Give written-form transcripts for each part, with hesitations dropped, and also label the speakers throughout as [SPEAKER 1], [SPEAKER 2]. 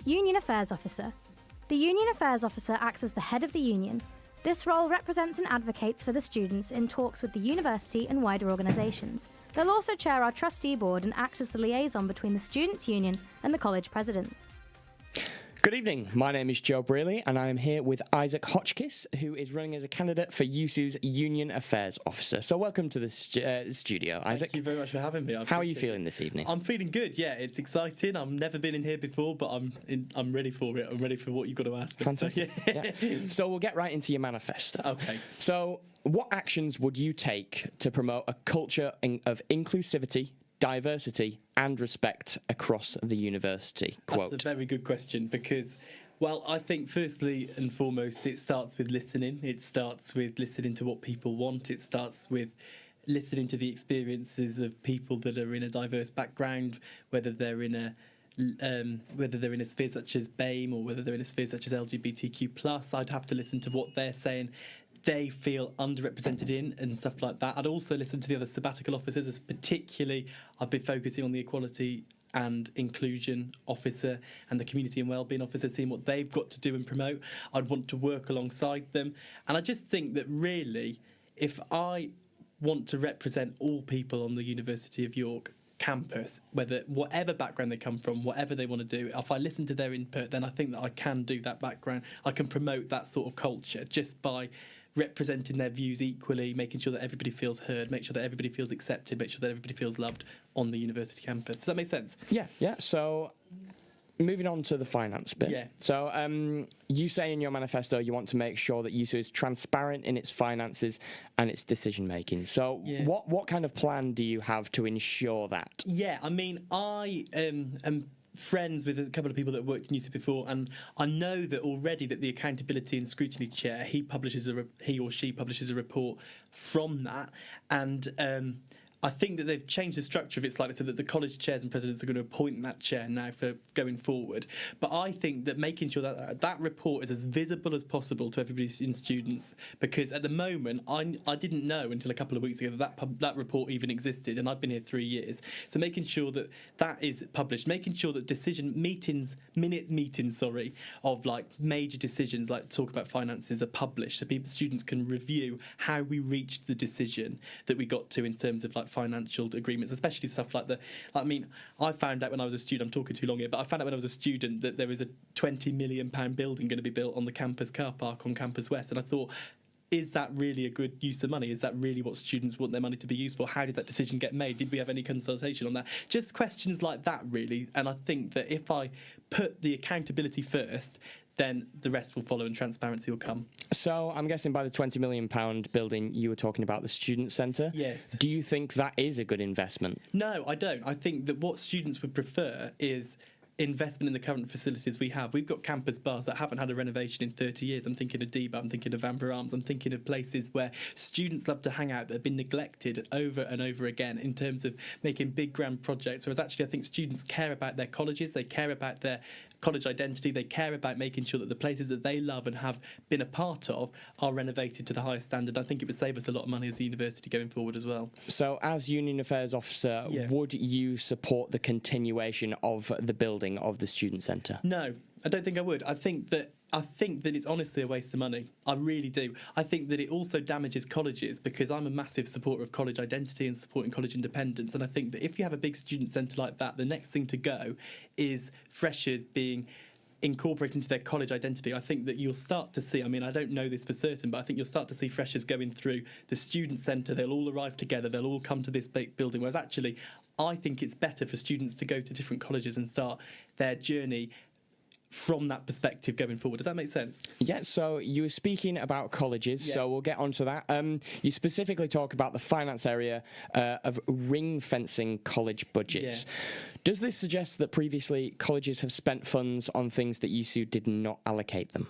[SPEAKER 1] Union Affairs Officer. The Union Affairs Officer acts as the head of the union. This role represents and advocates for the students in talks with the university and wider organisations. They'll also chair our trustee board and act as the liaison between the Students' Union and the college presidents.
[SPEAKER 2] Good evening, my name is Joe Brealey and I am here with Isaac Hotchkiss, who is running as a candidate for USU's Union Affairs Officer. So welcome to the studio, Isaac.
[SPEAKER 3] Thank you very much for having me.
[SPEAKER 2] How are you feeling this evening?
[SPEAKER 3] I'm feeling good, yeah, it's exciting. I've never been in here before, but I'm ready for it. I'm ready for what you've got to ask me.
[SPEAKER 2] Fantastic.
[SPEAKER 3] So, yeah.
[SPEAKER 2] So we'll get right into your manifesto.
[SPEAKER 3] Okay.
[SPEAKER 2] So what actions would you take to promote a culture of inclusivity, diversity and respect across the university? Quote.
[SPEAKER 3] That's a very good question because, well, I think firstly and foremost it starts with listening. It starts with listening to what people want. It starts with listening to the experiences of people that are in a diverse background, whether they're in a sphere such as BAME or whether they're in a sphere such as LGBTQ+. I'd have to listen to what they're saying they feel underrepresented in and stuff like that. I'd also listen to the other sabbatical officers, as particularly I've been focusing on the equality and inclusion officer and the community and wellbeing officer, seeing what they've got to do and promote. I'd want to work alongside them. And I just think that really, if I want to represent all people on the University of York campus, whatever background they come from, whatever they want to do, if I listen to their input, then I think that I can do that background. I can promote that sort of culture just by representing their views equally, making sure that everybody feels heard, make sure that everybody feels accepted, make sure that everybody feels loved on the university campus. Does that make sense?
[SPEAKER 2] Yeah. So moving on to the finance bit.
[SPEAKER 3] Yeah.
[SPEAKER 2] So you say in your manifesto you want to make sure that USU is transparent in its finances and its decision making. So what kind of plan do you have to ensure that? Yeah,
[SPEAKER 3] I mean, I am friends with a couple of people that worked in USU before, and I know that already that the Accountability and Scrutiny Chair, he or she publishes a report from that, and I think that they've changed the structure of it slightly so that the college chairs and presidents are going to appoint that chair now for going forward. But I think that making sure that that report is as visible as possible to everybody in students, because at the moment I didn't know until a couple of weeks ago that report even existed, and I've been here 3 years. So making sure that that is published, making sure that minute meetings of like major decisions like talk about finances are published, so students can review how we reached the decision that we got to in terms of like financial agreements, especially stuff like I found out when I was a student, I'm talking too long here, but I found out when I was a student that there was a £20 million building going to be built on the campus car park on Campus West, and I thought, is that really a good use of money? Is that really what students want their money to be used for? How did that decision get made? Did we have any consultation on that? Just questions like that, really. And I think that if I put the accountability first, then the rest will follow and transparency will come. So I'm guessing by the £20 million building, you were talking about the student centre. Yes. Do you think that is a good investment? No, I don't. I think that what students would prefer is investment in the current facilities we have. We've got campus bars that haven't had a renovation in 30 years. I'm thinking of DEBA, I'm thinking of Amber Arms, I'm thinking of places where students love to hang out that have been neglected over and over again in terms of making big grand projects, whereas actually I think students care about their colleges, they care about their college identity, they care about making sure that the places that they love and have been a part of are renovated to the highest standard. I think it would save us a lot of money as a university going forward as well. So as Union Affairs Officer, would you support the continuation of the building of the student centre? No, I don't think I would. I think that it's honestly a waste of money. I really do. I think that it also damages colleges, because I'm a massive supporter of college identity and supporting college independence. And I think that if you have a big student centre like that, the next thing to go is freshers being incorporated into their college identity. I think that you'll start to see, I mean, I don't know this for certain, but I think you'll start to see freshers going through the student centre. They'll all arrive together. They'll all come to this big building. Whereas actually, I think it's better for students to go to different colleges and start their journey from that perspective going forward. Does that make sense? Yeah, so you were speaking about colleges, so we'll get onto that. You specifically talk about the finance area of ring-fencing college budgets. Yeah. Does this suggest that previously colleges have spent funds on things that USU did not allocate them?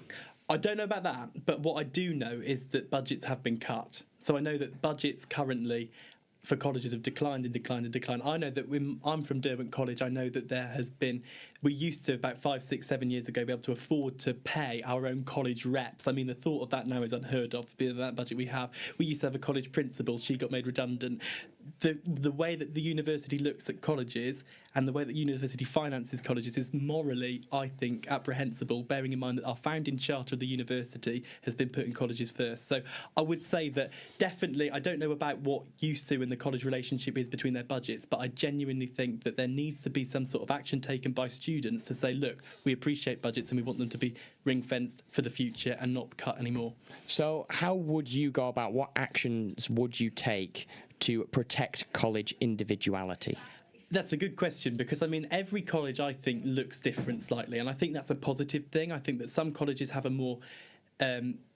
[SPEAKER 3] I don't know about that, but what I do know is that budgets have been cut. So I know that budgets currently for colleges have declined and declined and declined. I know that I'm from Derwent College. I know that there has been, we used to about 5, 6, 7 years ago be able to afford to pay our own college reps. I mean, the thought of that now is unheard of, being that budget we have. We used to have a college principal. She got made redundant. the way that the university looks at colleges and the way that university finances colleges is morally, I think, apprehensible, bearing in mind that our founding charter of the university has been putting colleges first. So I would say that definitely, I don't know about what USU and the college relationship is between their budgets, but I genuinely think that there needs to be some sort of action taken by students to say, look, we appreciate budgets and we want them to be ring-fenced for the future and not cut anymore.
[SPEAKER 2] So how would you go about, what actions would you take to protect college individuality?
[SPEAKER 3] That's a good question, because I mean every college I think looks different slightly, and I think that's a positive thing. I think that some colleges have a more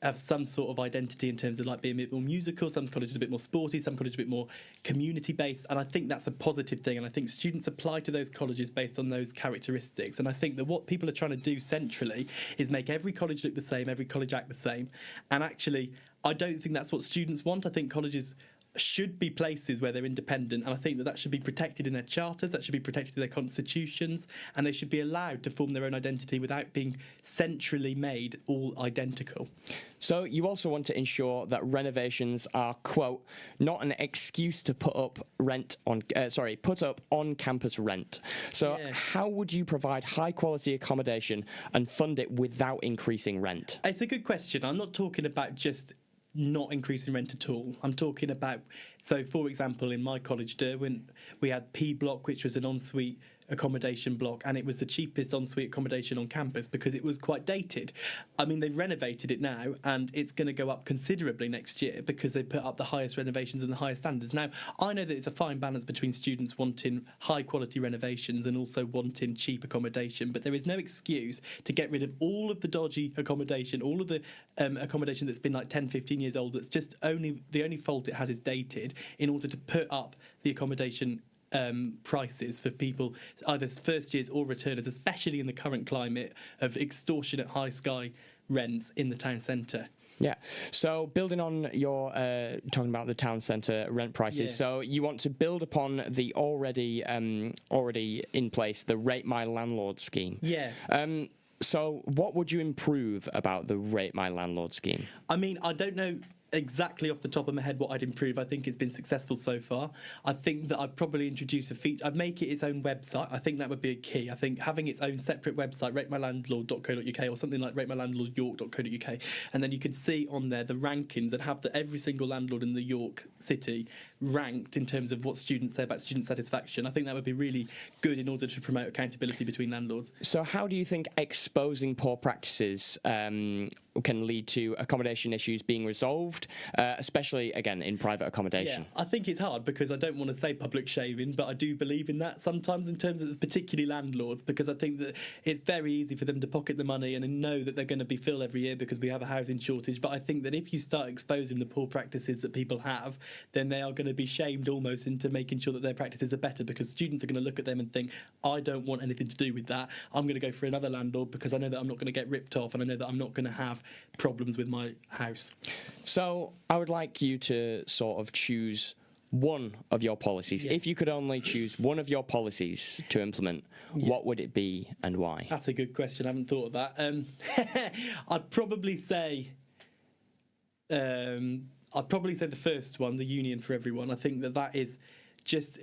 [SPEAKER 3] have some sort of identity in terms of like being a bit more musical, some colleges are a bit more sporty, some colleges a bit more community based, and I think that's a positive thing, and I think students apply to those colleges based on those characteristics. And I think that what people are trying to do centrally is make every college look the same, every college act the same, and actually I don't think that's what students want. I think colleges should be places where they're independent, and I think that should be protected in their charters, that should be protected in their constitutions, and they should be allowed to form their own identity without being centrally made all identical.
[SPEAKER 2] So you also want to ensure that renovations are, quote, not an excuse to put up on-campus rent. So how would you provide high-quality accommodation and fund it without increasing rent?
[SPEAKER 3] It's a good question. I'm not talking about just not increasing rent at all. I'm talking about, so for example, in my college, Derwent, we had P Block, which was an ensuite accommodation block, and it was the cheapest ensuite accommodation on campus because it was quite dated. I mean, they've renovated it now, and it's going to go up considerably next year because they put up the highest renovations and the highest standards. Now, I know that it's a fine balance between students wanting high quality renovations and also wanting cheap accommodation, but there is no excuse to get rid of all of the dodgy accommodation, all of the accommodation that's been like 10, 15 years old, that's just the only fault it has is dated, in order to put up the accommodation prices for people, either first years or returners, especially in the current climate of extortionate high sky rents in the town centre.
[SPEAKER 2] Yeah. So building on your talking about the town centre rent prices, so you want to build upon the already in place, the Rate My Landlord scheme.
[SPEAKER 3] Yeah.
[SPEAKER 2] So what would you improve about the Rate My Landlord scheme?
[SPEAKER 3] I mean, I don't know exactly off the top of my head what I'd improve. I think it's been successful so far. I think that I'd probably introduce a feature. I'd make it its own website. I think that would be a key. I think having its own separate website, ratemylandlord.co.uk, or something like ratemylandlordyork.co.uk, and then you could see on there the rankings and have every single landlord in the York city ranked in terms of what students say about student satisfaction. I think that would be really good in order to promote accountability between landlords.
[SPEAKER 2] So how do you think exposing poor practices can lead to accommodation issues being resolved, especially, again, in private accommodation?
[SPEAKER 3] Yeah, I think it's hard because I don't want to say public shaming, but I do believe in that sometimes in terms of particularly landlords, because I think that it's very easy for them to pocket the money and know that they're going to be filled every year because we have a housing shortage. But I think that if you start exposing the poor practices that people have, then they are going to be shamed almost into making sure that their practices are better, because students are going to look at them and think, I don't want anything to do with that. I'm going to go for another landlord because I know that I'm not going to get ripped off, and I know that I'm not going to have problems with my house.
[SPEAKER 2] So I would like you to sort of choose one of your policies.
[SPEAKER 3] Yeah.
[SPEAKER 2] If you could only choose one of your policies to implement, what would it be and why?
[SPEAKER 3] That's a good question. I haven't thought of that. I'd probably say the first one, the union for everyone. I think that is just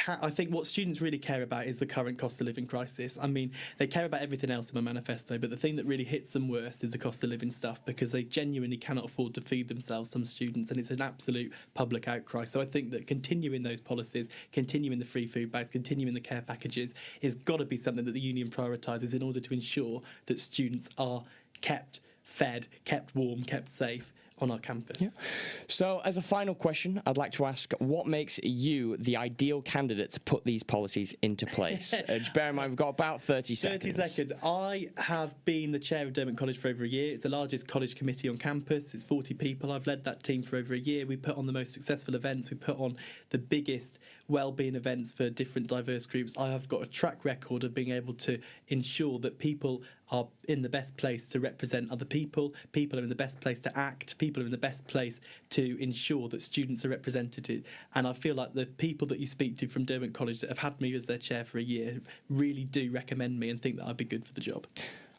[SPEAKER 3] I think what students really care about is the current cost of living crisis. I mean, they care about everything else in my manifesto, but the thing that really hits them worst is the cost of living stuff, because they genuinely cannot afford to feed themselves, some students, and it's an absolute public outcry. So I think that continuing those policies, continuing the free food bags, continuing the care packages, is got to be something that the union prioritises in order to ensure that students are kept fed, kept warm, kept safe on our campus. Yeah.
[SPEAKER 2] So as a final question, I'd like to ask, what makes you the ideal candidate to put these policies into place? Just bear in mind, we've got about 30 seconds.
[SPEAKER 3] 30 seconds. I have been the chair of Derwent College for over a year. It's the largest college committee on campus. It's 40 people. I've led that team for over a year. We put on the most successful events. We put on the biggest wellbeing events for different diverse groups. I have got a track record of being able to ensure that people are in the best place to represent other people, people are in the best place to act, people are in the best place to ensure that students are represented. And I feel like the people that you speak to from Derwent College that have had me as their chair for a year really do recommend me and think that I'd be good for the job.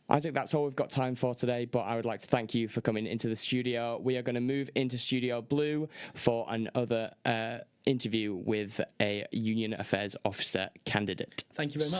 [SPEAKER 2] Isaac, that's all we've got time for today, but I would like to thank you for coming into the studio. We are going to move into Studio Blue for another interview with a Union Affairs Officer candidate.
[SPEAKER 3] Thank you very much.